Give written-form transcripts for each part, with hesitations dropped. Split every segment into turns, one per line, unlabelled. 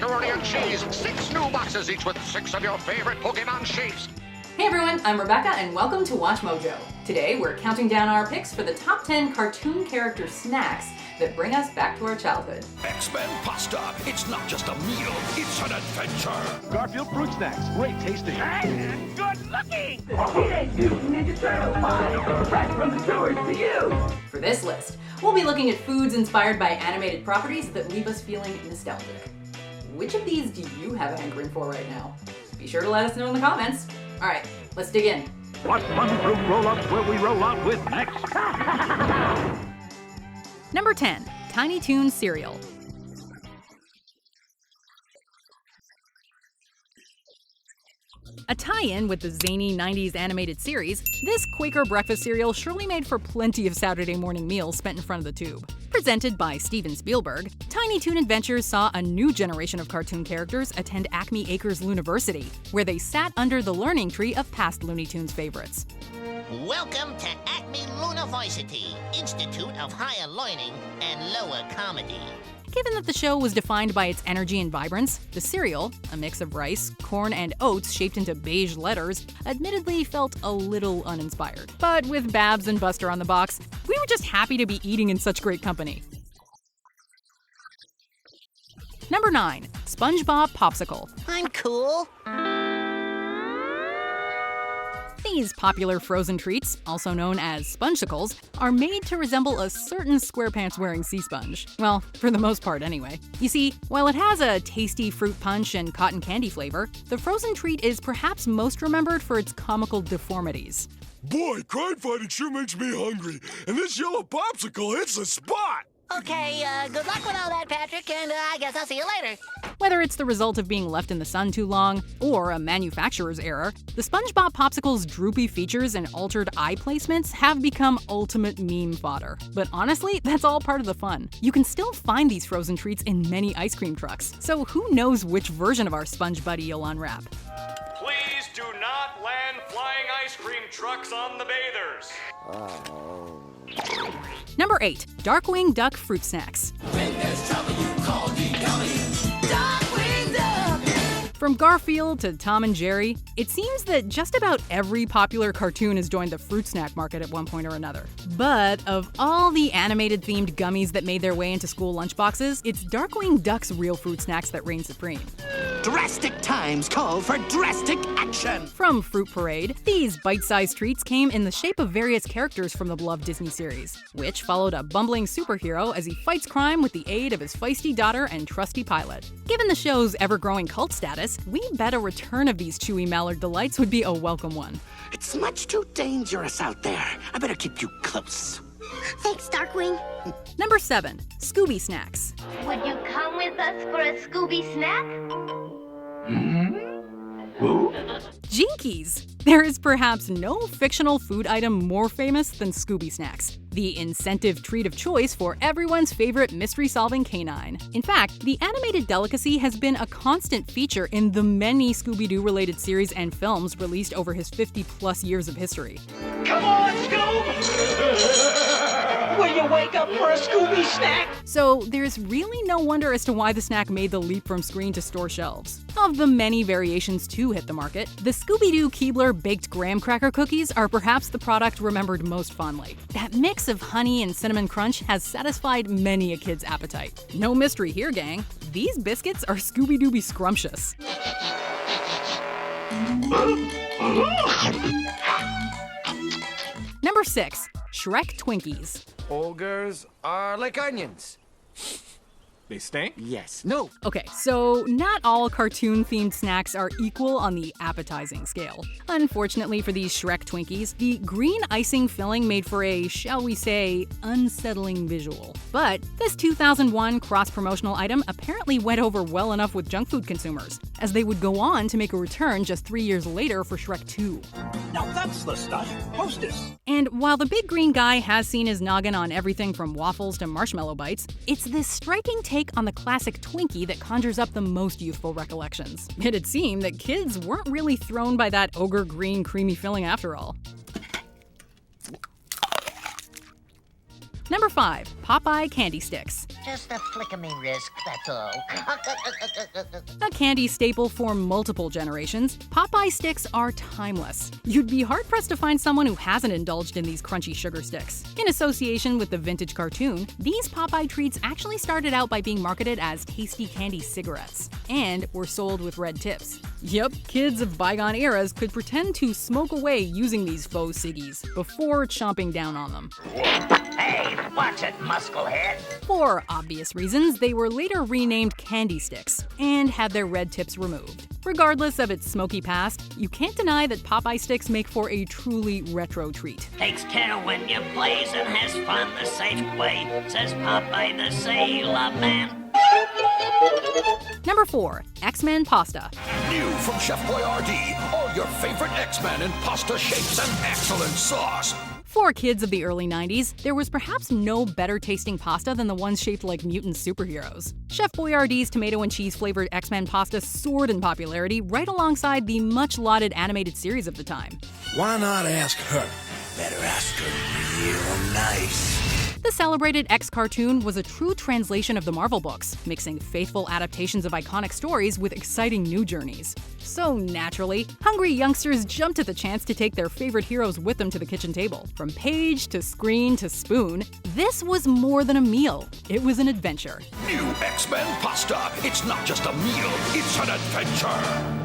macaroni and cheese. 6 new boxes, each with 6 of your favorite Pokémon shapes.
Hey everyone, I'm Rebecca and welcome to Watch Mojo. Today we're counting down our picks for the top 10 cartoon character snacks that bring us back to our childhood.
X-Men pasta. It's not just a meal, it's an adventure.
Garfield fruit snacks, great tasting.
And good looking! Teenage Mutant Ninja Turtles pies, fresh from the sewers to you!
For this list, we'll be looking at foods inspired by animated properties that leave us feeling nostalgic. Which of these do you have a hankering for right now? Be sure to let us know in the comments. Alright, let's dig in.
What fun fruit roll-ups will we roll out with next?
Number 10. Tiny Toons Cereal. A tie-in with the zany 90s animated series, this Quaker breakfast cereal surely made for plenty of Saturday morning meals spent in front of the tube. Presented by Steven Spielberg, Tiny Toon Adventures saw a new generation of cartoon characters attend Acme Acres University, where they sat under the learning tree of past Looney Tunes favorites.
Welcome to Acme University, Institute of Higher Learning and Lower Comedy.
Given that the show was defined by its energy and vibrance, the cereal, a mix of rice, corn, and oats shaped into beige letters, admittedly felt a little uninspired. But with Babs and Buster on the box, we were just happy to be eating in such great company. Number 9. SpongeBob Popsicle.
I'm cool.
These popular frozen treats, also known as spongecicles, are made to resemble a certain SquarePants-wearing sea sponge. Well, for the most part anyway. You see, while it has a tasty fruit punch and cotton candy flavor, the frozen treat is perhaps most remembered for its comical deformities.
Boy, crime fighting sure makes me hungry, and this yellow popsicle hits the spot!
Okay, good luck with all that, Patrick, and I guess I'll see you later.
Whether it's the result of being left in the sun too long, or a manufacturer's error, the SpongeBob Popsicle's droopy features and altered eye placements have become ultimate meme fodder. But honestly, that's all part of the fun. You can still find these frozen treats in many ice cream trucks, so who knows which version of our Sponge Buddy you'll unwrap.
Please do not land flying ice cream trucks on the bathers.
Number 8. Darkwing Duck Fruit Snacks.
When there's trouble, you call me Gummy. Darkwing Duck!
From Garfield to Tom and Jerry, it seems that just about every popular cartoon has joined the fruit snack market at one point or another. But of all the animated-themed gummies that made their way into school lunchboxes, it's Darkwing Duck's real fruit snacks that reign supreme.
Drastic times call for drastic action.
From Fruit Parade, these bite-sized treats came in the shape of various characters from the beloved Disney series, which followed a bumbling superhero as he fights crime with the aid of his feisty daughter and trusty pilot. Given the show's ever-growing cult status, we bet a return of these chewy mallard delights would be a welcome one.
It's much too dangerous out there. I better keep you close.
Thanks, Darkwing.
Number 7. Scooby Snacks.
Would you come with us for a Scooby snack?
Who?
Jinkies! There is perhaps no fictional food item more famous than Scooby Snacks, the incentive treat of choice for everyone's favorite mystery-solving canine. In fact, the animated delicacy has been a constant feature in the many Scooby-Doo related series and films released over his 50-plus years of history.
Come on, Scoob! Will you wake up for a Scooby snack?
So there's really no wonder as to why the snack made the leap from screen to store shelves. Of the many variations to hit the market, the Scooby-Doo Keebler baked graham cracker cookies are perhaps the product remembered most fondly. That mix of honey and cinnamon crunch has satisfied many a kid's appetite. No mystery here, gang. These biscuits are Scooby-Dooby scrumptious. Number 6. Shrek Twinkies.
Ogres are like onions.
They stink?
Yes. No.
Okay, so not all cartoon-themed snacks are equal on the appetizing scale. Unfortunately for these Shrek Twinkies, the green icing filling made for a, shall we say, unsettling visual. But this 2001 cross-promotional item apparently went over well enough with junk food consumers, as they would go on to make a return just 3 years later for Shrek 2.
Now that's the stuff. Hostess.
And while the big green guy has seen his noggin on everything from waffles to marshmallow bites, it's this striking take on the classic Twinkie that conjures up the most youthful recollections. It'd seem that kids weren't really thrown by that ogre green creamy filling after all. Number 5. Popeye candy sticks.
Just a flick of me wrist, that's all.
A candy staple for multiple generations, Popeye sticks are timeless. You'd be hard-pressed to find someone who hasn't indulged in these crunchy sugar sticks. In association with the vintage cartoon, these Popeye treats actually started out by being marketed as tasty candy cigarettes, and were sold with red tips. Yep, kids of bygone eras could pretend to smoke away using these faux ciggies before chomping down on them.
Hey, watch it, musclehead.
For obvious reasons, they were later renamed candy sticks and had their red tips removed. Regardless of its smoky past, you can't deny that Popeye sticks make for a truly retro treat.
Takes care when you plays and has fun the safe way, says Popeye the Sailor Man.
Number 4. X-Men Pasta.
New from Chef Boyardee, all your favorite X-Men in pasta shapes and excellent sauce.
For kids of the early 90s, there was perhaps no better tasting pasta than the ones shaped like mutant superheroes. Chef Boyardee's tomato and cheese flavored X-Men pasta soared in popularity right alongside the much lauded animated series of the time.
Why not ask her? Better ask her real nice.
The celebrated X cartoon was a true translation of the Marvel books, mixing faithful adaptations of iconic stories with exciting new journeys. So naturally, hungry youngsters jumped at the chance to take their favorite heroes with them to the kitchen table. From page to screen to spoon, this was more than a meal. It was an adventure.
New X-Men pasta. It's not just a meal, it's an adventure.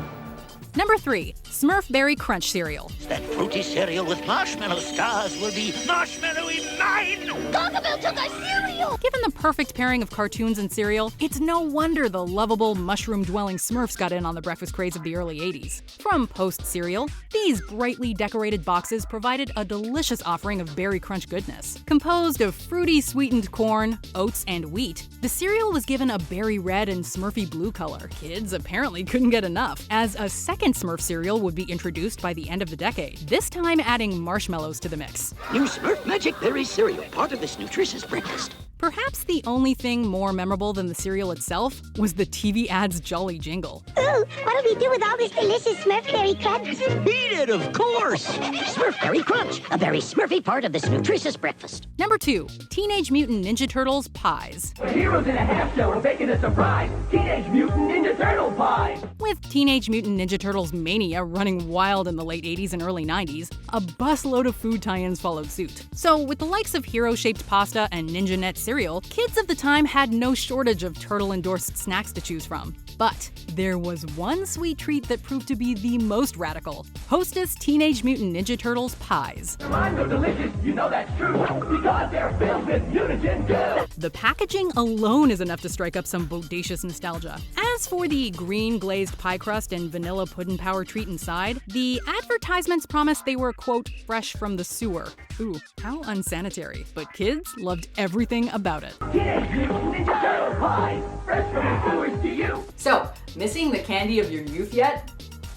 Number 3. Smurf Berry Crunch Cereal.
That fruity cereal with marshmallow stars will be marshmallowy mine.
Gargamel took our cereal!
Given the perfect pairing of cartoons and cereal, it's no wonder the lovable, mushroom-dwelling Smurfs got in on the breakfast craze of the early 80s. From Post cereal, these brightly decorated boxes provided a delicious offering of berry crunch goodness. Composed of fruity sweetened corn, oats, and wheat, the cereal was given a berry red and Smurfy blue color. Kids apparently couldn't get enough, as a second Smurf cereal would be introduced by the end of the decade, this time adding marshmallows to the mix.
New Smurf Magic Berry Cereal, part of this nutritious breakfast.
Perhaps the only thing more memorable than the cereal itself was the TV ad's jolly jingle.
Ooh, what'll we do with all this delicious Smurf Berry Crunch?
Eat it, of course! Smurf Berry Crunch, a very Smurfy part of this nutritious breakfast.
Number 2. Teenage Mutant Ninja Turtles Pies.
The heroes in a half show are making a surprise! Teenage Mutant Ninja Turtle Pie!
With Teenage Mutant Ninja Turtles mania running wild in the late 80s and early 90s, a busload of food tie-ins followed suit. So, with the likes of hero-shaped pasta and Ninja Net cereal, kids of the time had no shortage of turtle-endorsed snacks to choose from. But there was one sweet treat that proved to be the most radical: Hostess Teenage Mutant Ninja Turtles Pies.
Mine are delicious, you know that's true, because they're filled with mutagen goo!
The packaging alone is enough to strike up some bodacious nostalgia. As for the green glazed pie crust and vanilla pudding power treat inside, the advertisements promised they were, quote, fresh from the sewer. Ooh, how unsanitary. But kids loved everything about it.
Teenage Mutant Ninja Turtle Pie! Fresh from the sewers to you!
So, missing the candy of your youth yet?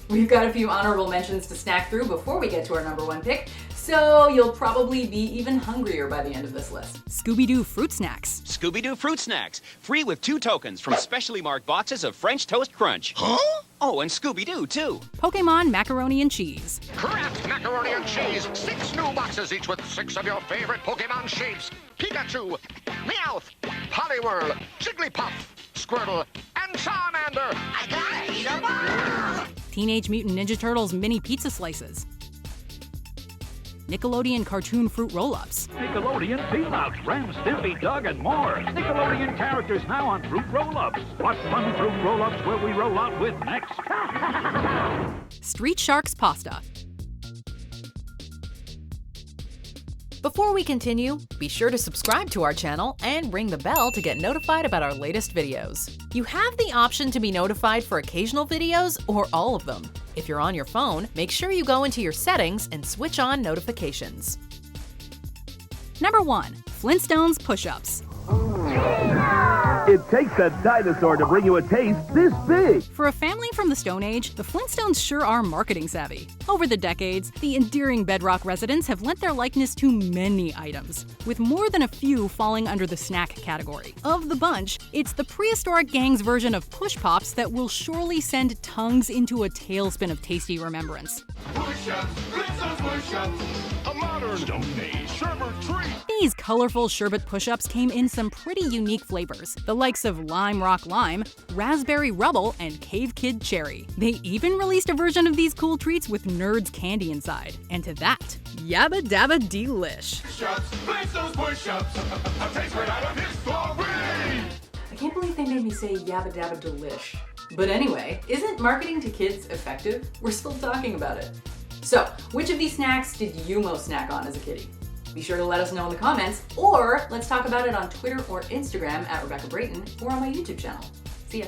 We've got a few honorable mentions to snack through before we get to our number 1 pick, so you'll probably be even hungrier by the end of this list. Scooby-Doo Fruit Snacks.
Scooby-Doo Fruit Snacks, free with 2 tokens from specially marked boxes of French Toast Crunch. Huh? Oh, and Scooby-Doo, too.
Pokémon Macaroni and Cheese.
Kraft Macaroni and Cheese. 6 new boxes, each with 6 of your favorite Pokemon shapes. Pikachu, Meowth, Poliwhirl, Jigglypuff, Squirtle, and Charmander. I gotta eat 'em all!
Teenage Mutant Ninja Turtles Mini Pizza Slices. Nickelodeon Cartoon Fruit Roll-Ups.
Nickelodeon Peanuts, Ram, Stimpy, Doug, and more. Nickelodeon characters now on Fruit Roll-Ups. What fun Fruit Roll-Ups will we roll out with next?
Street Sharks Pasta. Before we continue, be sure to subscribe to our channel and ring the bell to get notified about our latest videos. You have the option to be notified for occasional videos or all of them. If you're on your phone, make sure you go into your settings and switch on notifications. Number 1. Flintstones Push-Ups.
It takes a dinosaur to bring you a taste this big.
For a family from the Stone Age, the Flintstones sure are marketing savvy. Over the decades, the endearing Bedrock residents have lent their likeness to many items, with more than a few falling under the snack category. Of the bunch, it's the prehistoric gang's version of Push Pops that will surely send tongues into a tailspin of tasty remembrance.
Push-ups, Flintstones push-ups.
A modern donate sherbet treat.
These colorful sherbet push-ups came in some pretty unique flavors, the likes of Lime Rock Lime, Raspberry Rubble, and Cave Kid Cherry. They even released a version of these cool treats with Nerds candy inside. And to that, Yabba Dabba Delish.
Flintstones Push-Ups. A taste right out of history.
I can't believe they made me say Yabba Dabba Delish. But anyway, isn't marketing to kids effective? We're still talking about it. So, which of these snacks did you most snack on as a kiddie? Be sure to let us know in the comments, or let's talk about it on Twitter or Instagram at Rebecca Brayton, or on my YouTube channel. See ya.